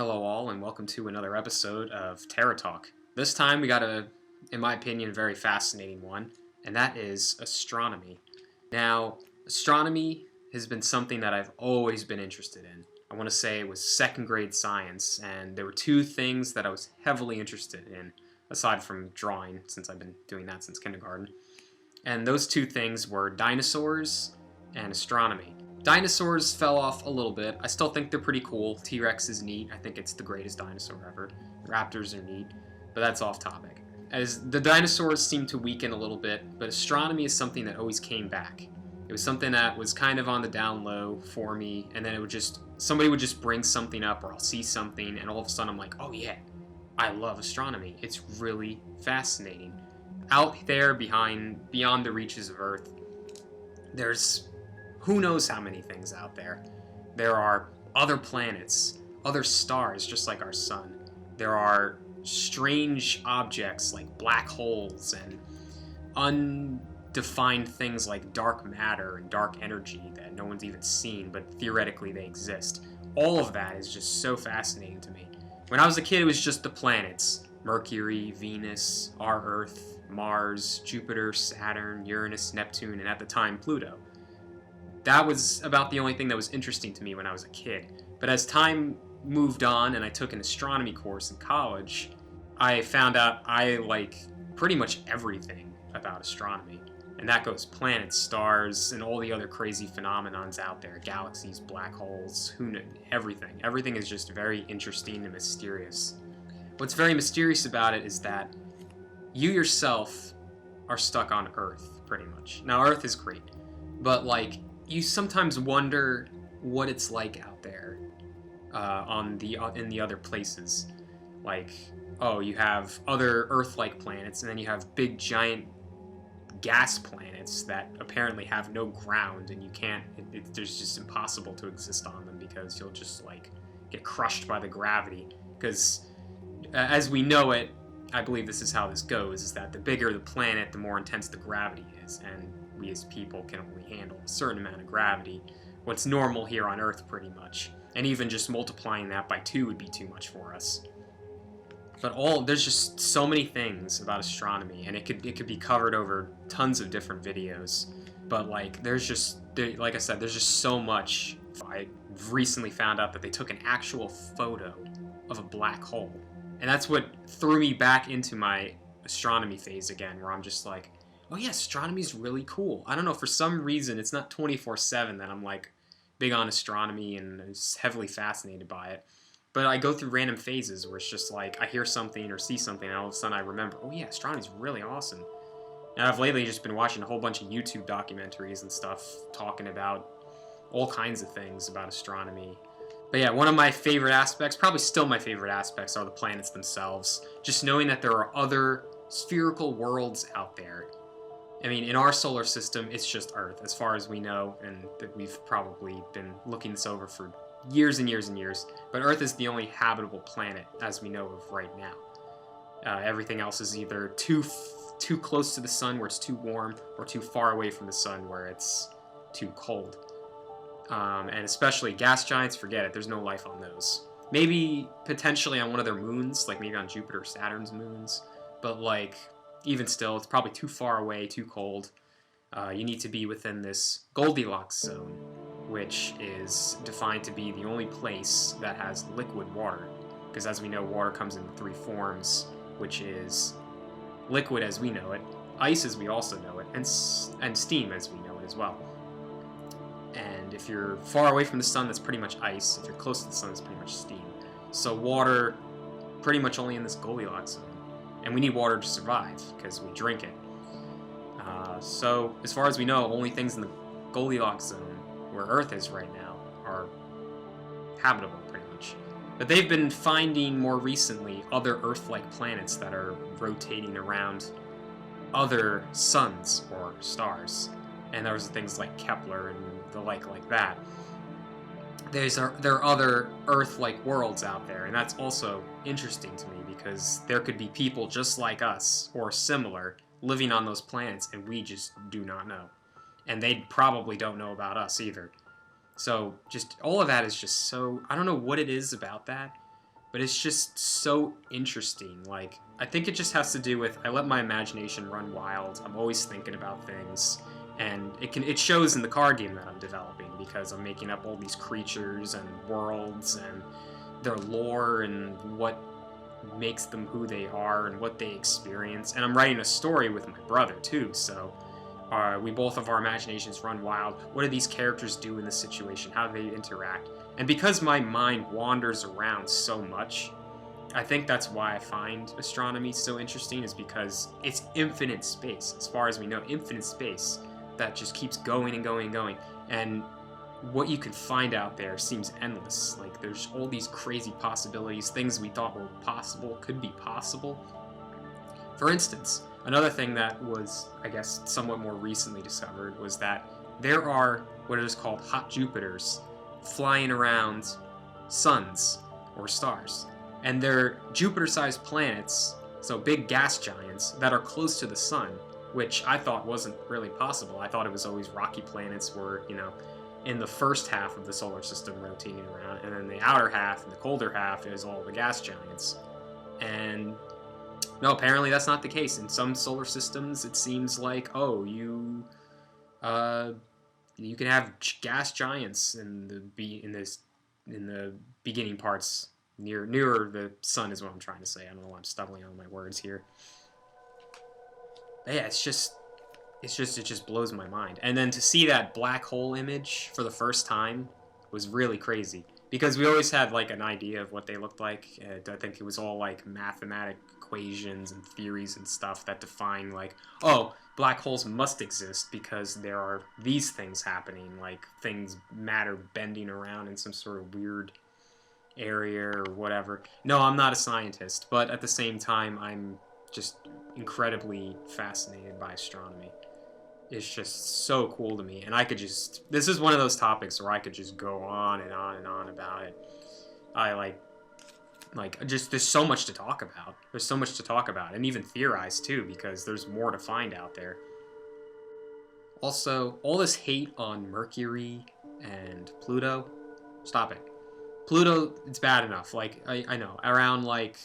Hello all, and welcome to another episode of TerraTalk. This time we got in my opinion, a very fascinating one, and that is astronomy. Now, astronomy has been something that I've always been interested in. I want to say it was second grade science, and there were two things that I was heavily interested in, aside from drawing, since I've been doing that since kindergarten. And those two things were dinosaurs and astronomy. Dinosaurs fell off a little bit. I still think they're pretty cool. T-Rex is neat. I think it's the greatest dinosaur ever. Raptors are neat, but that's off topic. As the dinosaurs seem to weaken a little bit, but astronomy is something that always came back. It was something that was kind of on the down low for me, and then somebody would just bring something up, or I'll see something, and all of a sudden I'm like, oh yeah, I love astronomy. It's really fascinating. Out there beyond the reaches of Earth, there's who knows how many things out there. There are other planets, other stars just like our sun. There are strange objects like black holes and undefined things like dark matter and dark energy that no one's even seen, but theoretically they exist. All of that is just so fascinating to me. When I was a kid, it was just the planets: Mercury, Venus, our Earth, Mars, Jupiter, Saturn, Uranus, Neptune, and at the time, Pluto. That was about the only thing that was interesting to me when I was a kid. But as time moved on and I took an astronomy course in college, I found out I like pretty much everything about astronomy. And that goes planets, stars, and all the other crazy phenomenons out there. Galaxies, black holes, everything. Everything is just very interesting and mysterious. What's very mysterious about it is that you yourself are stuck on Earth, pretty much. Now, Earth is great, but you sometimes wonder what it's like out there in the other places. You have other Earth-like planets, and then you have big giant gas planets that apparently have no ground, and you can't. There's just impossible to exist on them because you'll just get crushed by the gravity. Because as we know it, I believe this is how this goes: is that the bigger the planet, the more intense the gravity is, and we as people can only handle a certain amount of gravity. What's normal here on Earth, pretty much. And even just multiplying that by 2 would be too much for us. But there's just so many things about astronomy, and it could be covered over tons of different videos. But like I said, there's just so much. I recently found out that they took an actual photo of a black hole. And that's what threw me back into my astronomy phase again, where I'm just like, oh yeah, astronomy's really cool. I don't know, for some reason, it's not 24/7 that I'm big on astronomy and is heavily fascinated by it. But I go through random phases where it's just I hear something or see something, and all of a sudden I remember, oh yeah, astronomy's really awesome. And I've lately just been watching a whole bunch of YouTube documentaries and stuff talking about all kinds of things about astronomy. But yeah, one of my favorite aspects, probably still my favorite aspects, are the planets themselves. Just knowing that there are other spherical worlds out there. I mean, in our solar system, it's just Earth, as far as we know, and that we've probably been looking this over for years and years and years. But Earth is the only habitable planet, as we know of right now. Everything else is either too close to the sun, where it's too warm, or too far away from the sun, where it's too cold. And especially gas giants, forget it. There's no life on those. Maybe potentially on one of their moons, maybe on Jupiter or Saturn's moons. But even still, it's probably too far away, too cold. You need to be within this Goldilocks zone, which is defined to be the only place that has liquid water. Because as we know, water comes in 3 forms, which is liquid as we know it, ice as we also know it, and steam as we know it as well. And if you're far away from the sun, that's pretty much ice. If you're close to the sun, it's pretty much steam. So water, pretty much only in this Goldilocks zone. And we need water to survive, because we drink it. So, as far as we know, only things in the Goldilocks zone, where Earth is right now, are habitable, pretty much. But they've been finding more recently other Earth-like planets that are rotating around other suns or stars. And there's things like Kepler and the like that. There are other Earth-like worlds out there, and that's also interesting to me because there could be people just like us, or similar, living on those planets, and we just do not know. And they probably don't know about us either. So just all of that is just so, I don't know what it is about that, but it's just so interesting. Like, I think it just has to do with I let my imagination run wild. I'm always thinking about things, and it shows in the card game that I'm developing, because I'm making up all these creatures and worlds and their lore and what makes them who they are and what they experience. And I'm writing a story with my brother too, so we both of our imaginations run wild. What do these characters do in this situation? How do they interact? And because my mind wanders around so much, I think that's why I find astronomy so interesting, is because it's infinite space. As far as we know, infinite space that just keeps going and going and going. And what you can find out there seems endless. Like, there's all these crazy possibilities, things we thought were possible could be possible. For instance, another thing that was, I guess, somewhat more recently discovered was that there are what is called hot Jupiters flying around suns or stars. And they're Jupiter-sized planets, so big gas giants, that are close to the sun, which I thought wasn't really possible. I thought it was always rocky planets were, in the first half of the solar system rotating around, and then the outer half and the colder half is all the gas giants. And no, apparently that's not the case. In some solar systems, it seems like, you can have gas giants in the beginning parts nearer the sun is what I'm trying to say. I don't know why I'm stumbling on my words here. But yeah, it just blows my mind. And then to see that black hole image for the first time was really crazy, because we always had like an idea of what they looked like. I think it was all like mathematic equations and theories and stuff that define like, black holes must exist because there are these things happening, like matter bending around in some sort of weird area or whatever. No, I'm not a scientist, but at the same time, I'm just incredibly fascinated by astronomy. It's just so cool to me, and this is one of those topics where I could just go on and on and on about it. I there's so much to talk about. There's so much to talk about, and even theorize too, because there's more to find out there. Also, all this hate on Mercury and Pluto, stop it. Pluto, it's bad enough. Like, I know, around like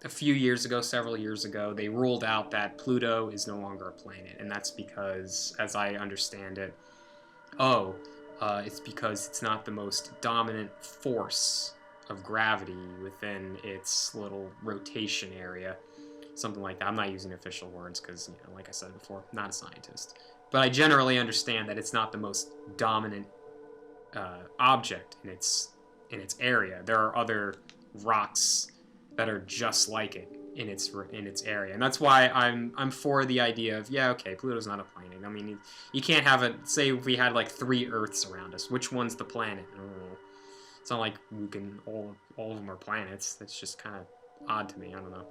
a few years ago, several years ago, they ruled out that Pluto is no longer a planet, and that's because, as I understand it, it's because it's not the most dominant force of gravity within its little rotation area. Something like that. I'm not using official words because, like I said before, I'm not a scientist. But I generally understand that it's not the most dominant object in its area. There are other rocks that are just like it in its area, and that's why I'm for the idea of Pluto's not a planet. I mean, you can't have it. Say if we had like 3 Earths around us, which one's the planet? I don't know. It's not like we can all of them are planets. That's just kind of odd to me. I don't know.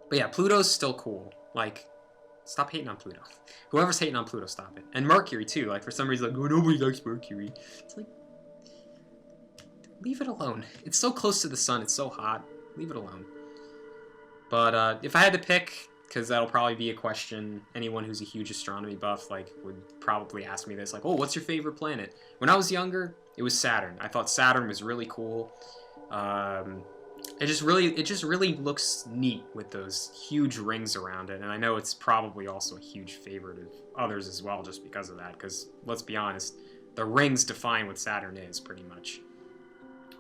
But yeah, Pluto's still cool. Like, stop hating on Pluto. Whoever's hating on Pluto, stop it. And Mercury too. Like, for some reason, like, nobody likes Mercury. It's like, leave it alone. It's so close to the sun. It's so hot. Leave it alone. But if I had to pick, because that'll probably be a question anyone who's a huge astronomy buff would probably ask me this, like, what's your favorite planet? When I was younger, it was Saturn. I thought Saturn was really cool. It just really looks neat with those huge rings around it, and I know it's probably also a huge favorite of others as well, just because of that. Because let's be honest, the rings define what Saturn is pretty much.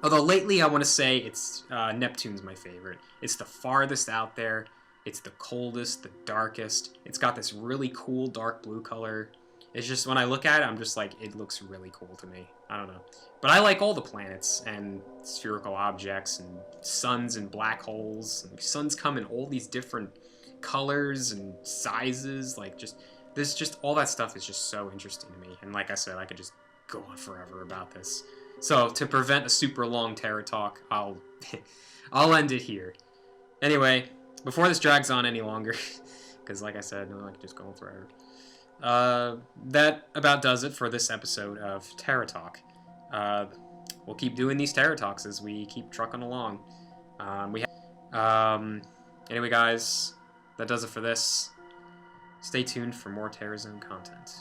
Although lately I want to say it's Neptune's my favorite. It's the farthest out there. It's the coldest, the darkest. It's got this really cool dark blue color. It's just, when I look at it, I'm just like, it looks really cool to me. I don't know. But I like all the planets and spherical objects and suns and black holes. And suns come in all these different colors and sizes. All that stuff is just so interesting to me. And like I said, I could just go on forever about this. So to prevent a super long TerraTalk, I'll end it here. Anyway, before this drags on any longer, because like I said, I could just go on forever. That about does it for this episode of TerraTalk. We'll keep doing these TerraTalks as we keep trucking along. Anyway, guys, that does it for this. Stay tuned for more Terrazone content.